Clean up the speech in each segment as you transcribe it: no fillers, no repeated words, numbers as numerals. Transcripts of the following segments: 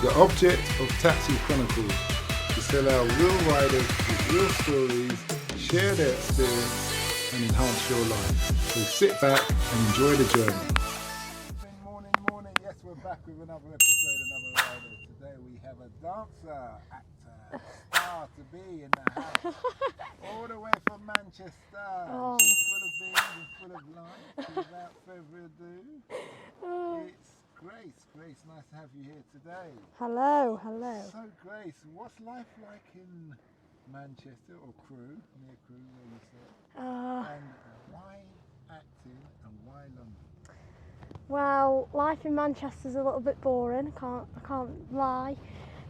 The object of TaxiChronicles is to allow real riders with real stories share their experience and enhance your life. So sit back and enjoy the journey. Morning. Yes, we're back with another episode, another rider. Today we have a dancer, actor, star to be in the house. All the way from Manchester. Oh. She's full of beans and full of life. So without further ado, it's Grace, nice to have you here today. Hello. So Grace, what's life like in Manchester or Crewe, near Crewe where you sit? And why acting and why London? Well, life in Manchester's a little bit boring, I can't lie.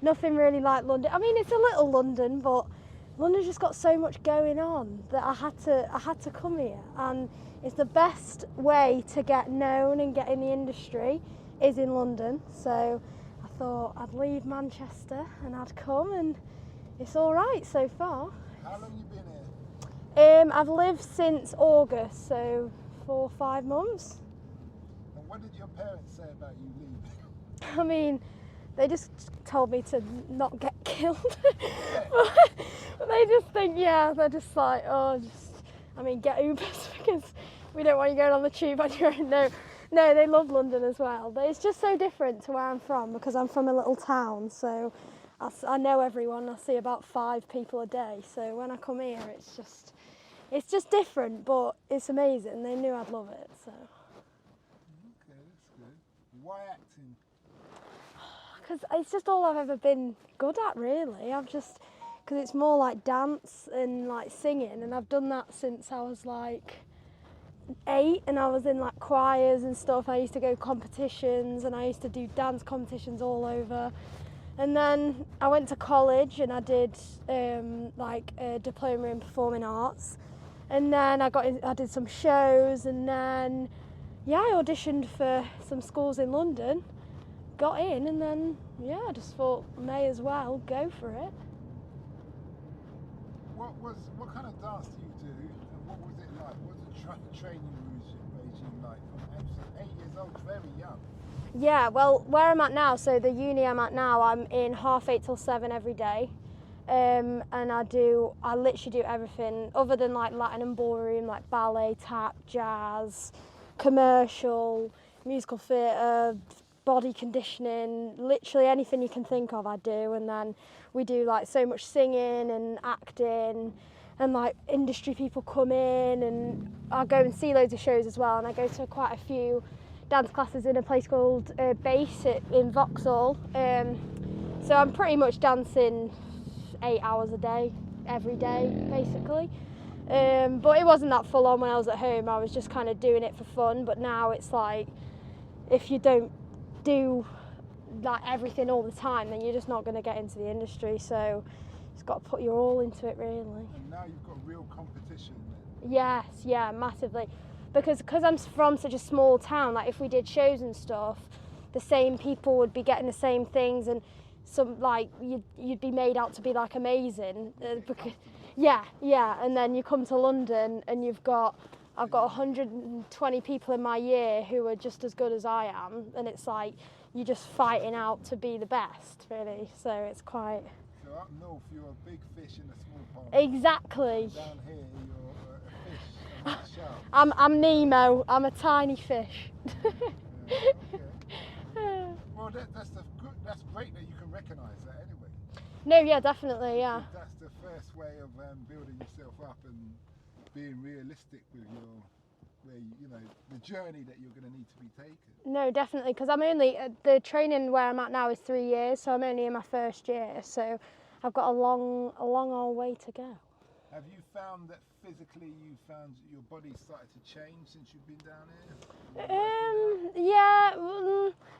Nothing really like London. I mean, it's a little London, but London's just got so much going on that I had to come here, and it's the best way to get known and get in the industry is in London. So I thought I'd leave Manchester and I'd come, and it's all right so far. How long have you been here? I've lived since August, so 4 or 5 months. And what did your parents say about you leaving? I mean, they just told me to not get killed. But they just think, they're just like, get Ubers because we don't want you going on the tube on your own. No, they love London as well. But it's just so different to where I'm from because I'm from a little town. So I know everyone. I see about 5 people a day. So when I come here, it's just different, but it's amazing. They knew I'd love it. So. Okay, that's good. Why acting? Because it's just all I've ever been good at, really. Because it's more like dance and like singing, and I've done that since I was like 8, and I was in like choirs and stuff. I used to go competitions, and I used to do dance competitions all over. And then I went to college and I did a diploma in performing arts, and then I did some shows, and then I auditioned for some schools in London, got in, and then I just thought may as well go for it. What kind of dance do you do, and what was it like? What was the training regime like? From 8 years old, very young. Yeah, well, where I'm at now, so the uni I'm at now, I'm in 8:30 till 7 every day, and I literally do everything other than like Latin and ballroom, like ballet, tap, jazz, commercial, musical theatre, body conditioning, literally anything you can think of I do. And then we do like so much singing and acting, and like industry people come in, and I go and see loads of shows as well, and I go to quite a few dance classes in a place called Base in Vauxhall. So I'm pretty much dancing 8 hours a day, every day basically. But it wasn't that full on when I was at home. I was just kind of doing it for fun. But now it's like, if you don't do like everything all the time, then you're just not going to get into the industry. So you've got to put your all into it, really. And now you've got real competition then? Yes, massively. Because I'm from such a small town, like if we did shows and stuff, the same people would be getting the same things, and some like you'd be made out to be like amazing. And then you come to London and I've got 120 people in my year who are just as good as I am, and it's like you're just fighting out to be the best, really. So it's quite. So up north you're a big fish in a small pond. Exactly. Down here you're a fish and a shark. I'm Nemo. I'm a tiny fish. Okay. Well, that's great that you can recognise that anyway. No, yeah, definitely, yeah. That's the first way of building yourself up and being realistic with the journey that you're going to need to be taking. No, definitely, because I'm only the training where I'm at now is 3 years, so I'm only in my first year, so I've got a long old way to go. Have you found that physically your body started to change since you've been down here?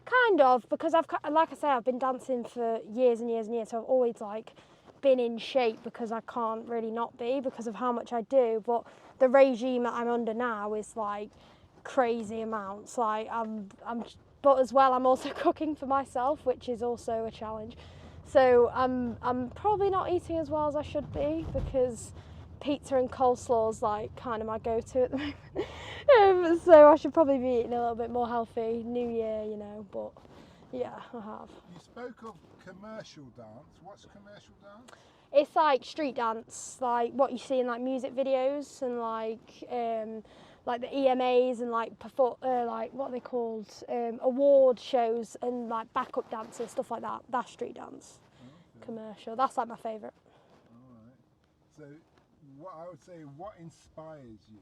Kind of, because I've been dancing for years and years and years, so I've always like been in shape because I can't really not be because of how much I do. But the regime that I'm under now is like crazy amounts. Like but as well I'm also cooking for myself, which is also a challenge. So I'm probably not eating as well as I should be because pizza and coleslaw's like kind of my go-to at the moment. So I should probably be eating a little bit more healthy. New year, but Yeah, I have. You spoke of commercial dance. What's commercial dance? It's like street dance, like what you see in like music videos and like the EMAs and like like what are they called, award shows and like backup dancers, stuff like that. That's street dance. Okay. Commercial. That's like my favourite. All right. So, what I would say, what inspires you?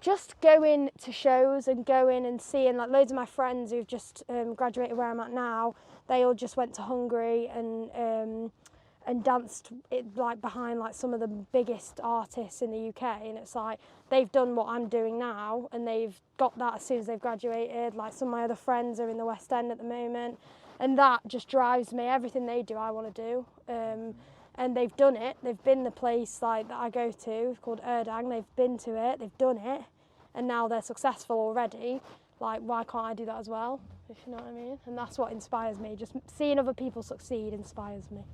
Just going to shows and going and seeing like loads of my friends who've just graduated where I'm at now. They all just went to Hungary and danced it like behind like some of the biggest artists in the UK, and it's like they've done what I'm doing now and they've got that as soon as they've graduated. Like some of my other friends are in the West End at the moment, and that just drives me. Everything they do I want to do, and they've done it. They've been the place like that I go to called Erdang. They've been to it, they've done it, and now they're successful already. Like, why can't I do that as well, if you know what I mean? And that's what inspires me. Just seeing other people succeed inspires me.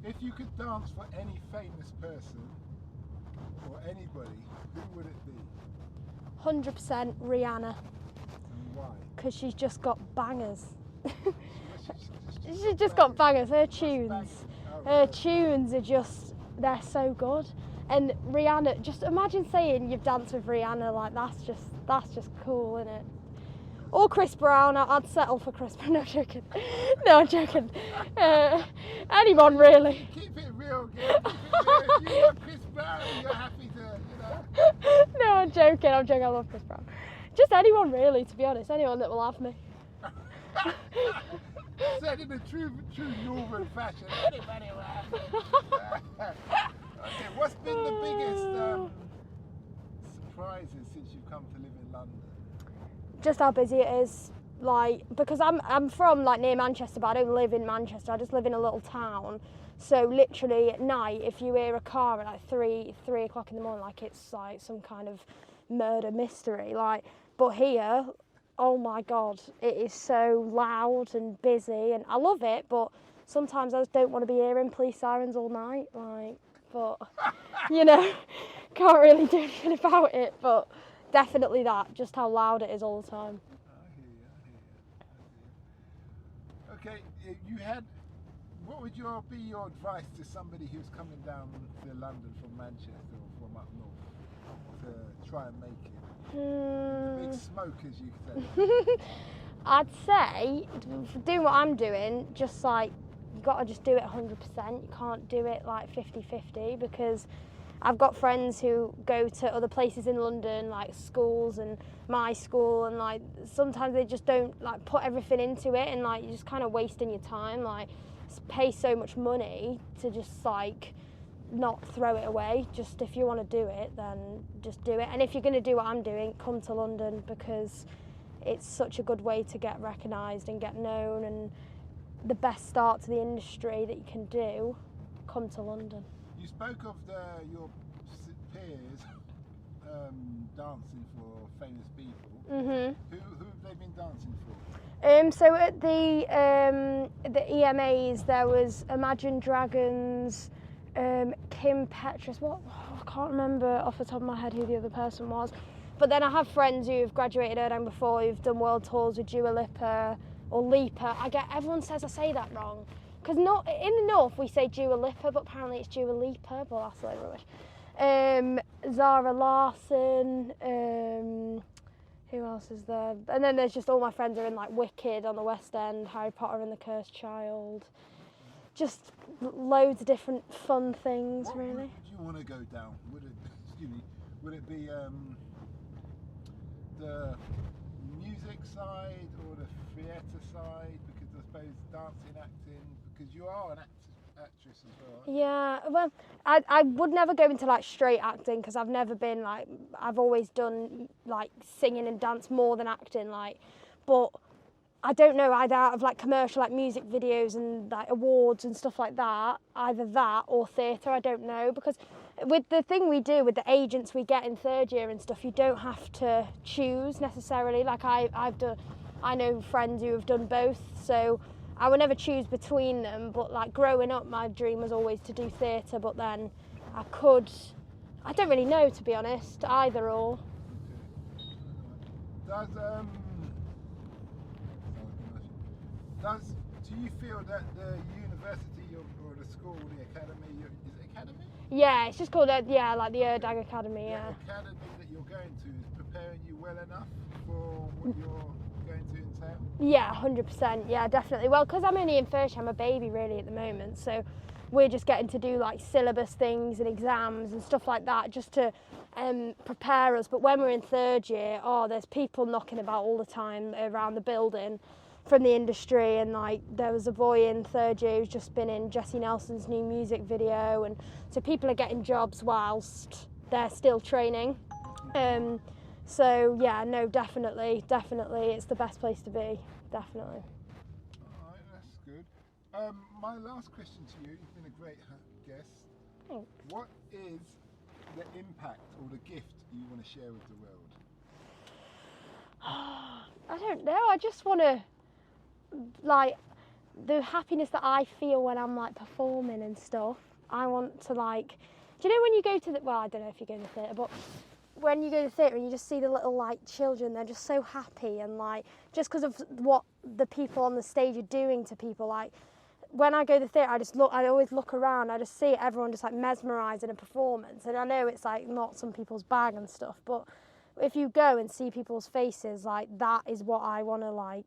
If you could dance for any famous person or anybody, who would it be? 100% Rihanna. And why? Because she's just got bangers. She's just got bangers. Her tunes are just, they're so good. And Rihanna, just imagine saying you've danced with Rihanna, like that's just cool, isn't it? Or Chris Brown. I'd settle for Chris Brown. No, I'm joking. No, I'm joking. Anyone really. Keep it real, girl. Keep it real. If you want Chris Brown, you're happy to, you know. No, I'm joking. I love Chris Brown. Just anyone really, to be honest. Anyone that will have me. Said in a true Northern fashion. Anybody will have me. Okay, what's been the biggest surprises since you've come to live in London? Just how busy it is, like, because I'm from like near Manchester, but I don't live in Manchester. I just live in a little town. So literally at night, if you hear a car at like 3 o'clock in the morning, like it's like some kind of murder mystery. Like, but here, oh my God, it is so loud and busy, and I love it. But sometimes I just don't want to be hearing police sirens all night. Like, but you know, can't really do anything about it. But definitely that, just how loud it is all the time. I hear you. Okay, what would be your advice to somebody who's coming down to London from Manchester or from up north to try and make it? The big smoke, as you say. I'd say, doing what I'm doing, just like, you got to just do it 100%. You can't do it like 50-50, because I've got friends who go to other places in London, like schools and my school, and like sometimes they just don't like put everything into it, and like you're just kind of wasting your time. Like, pay so much money to just like not throw it away. Just if you want to do it, then just do it. And if you're going to do what I'm doing, come to London, because it's such a good way to get recognised and get known, and the best start to the industry that you can do. Come to London. You spoke of your peers dancing for famous people. Mhm. Who have they been dancing for? So at the EMAs there was Imagine Dragons, Kim Petras. I can't remember off the top of my head who the other person was. But then I have friends who've graduated Erdang before, who've done world tours with Dua Lipa or Lipa. Everyone says I say that wrong. Because in the north we say Dua Lipa, but apparently it's Dua Lipa, but that's like rubbish. Zara Larsson, who else is there? And then there's just all my friends are in like Wicked on the West End, Harry Potter and the Cursed Child. Just loads of different fun things, really. What would you want to go down? Would it be the music side or the theatre side? Because I suppose dancing, acting, because you are an actress as well. Yeah, well, I would never go into like straight acting, because I've never been like, I've always done like singing and dance more than acting, like, but I don't know, either out of like commercial like music videos and like awards and stuff like that, either that or theatre, I don't know, because with the thing we do with the agents we get in third year and stuff, you don't have to choose necessarily. Like I know friends who have done both, so I would never choose between them. But like growing up, my dream was always to do theatre, but then I don't really know, to be honest, either or. Does Do you feel that the university or the school, the academy, is it academy? Yeah, it's just called like the UrbanDancer Academy. The Yeah. academy that you're going to is preparing you well enough for what you're going to entail? Yeah, 100%. Yeah, definitely. Well, because I'm only in first year, I'm a baby really at the moment, so we're just getting to do like syllabus things and exams and stuff like that just to prepare us. But when we're in third year, there's people knocking about all the time around the building from the industry, and like there was a boy in third year who's just been in Jesse Nelson's new music video, and so people are getting jobs whilst they're still training. So yeah, no, definitely, it's the best place to be, definitely. All right, that's good. My last question to you, you've been a great guest. Thanks. What is the impact or the gift you want to share with the world? I don't know, I just want to, like, the happiness that I feel when I'm like performing and stuff, I want to like, do you know when you go to I don't know if you go to the theatre, but when you go to the theatre and you just see the little like children, they're just so happy, and like just because of what the people on the stage are doing to people. Like when I go to the theatre, I always look around, I just see everyone just like mesmerised in a performance, and I know it's like not some people's bag and stuff, but if you go and see people's faces, like that is what I want to like.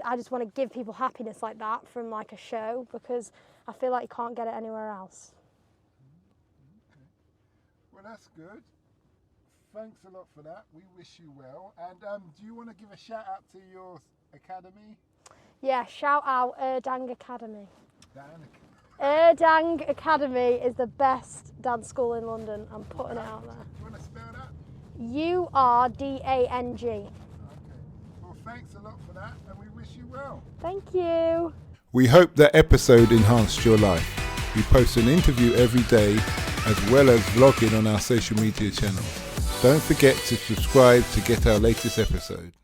I just want to give people happiness like that from like a show, because I feel like you can't get it anywhere else. Okay. Well, that's good. Thanks a lot for that. We wish you well. And do you want to give a shout out to your academy? Yeah, shout out UrbanDancer Academy. Dan. UrbanDancer Academy is the best dance school in London. I'm putting it out there. Do you want to spell that? UrbanDang. Okay. Well, thanks a lot for that, and we wish you well. Thank you. We hope that episode enhanced your life. We post an interview every day, as well as vlogging on our social media channels. Don't forget to subscribe to get our latest episode.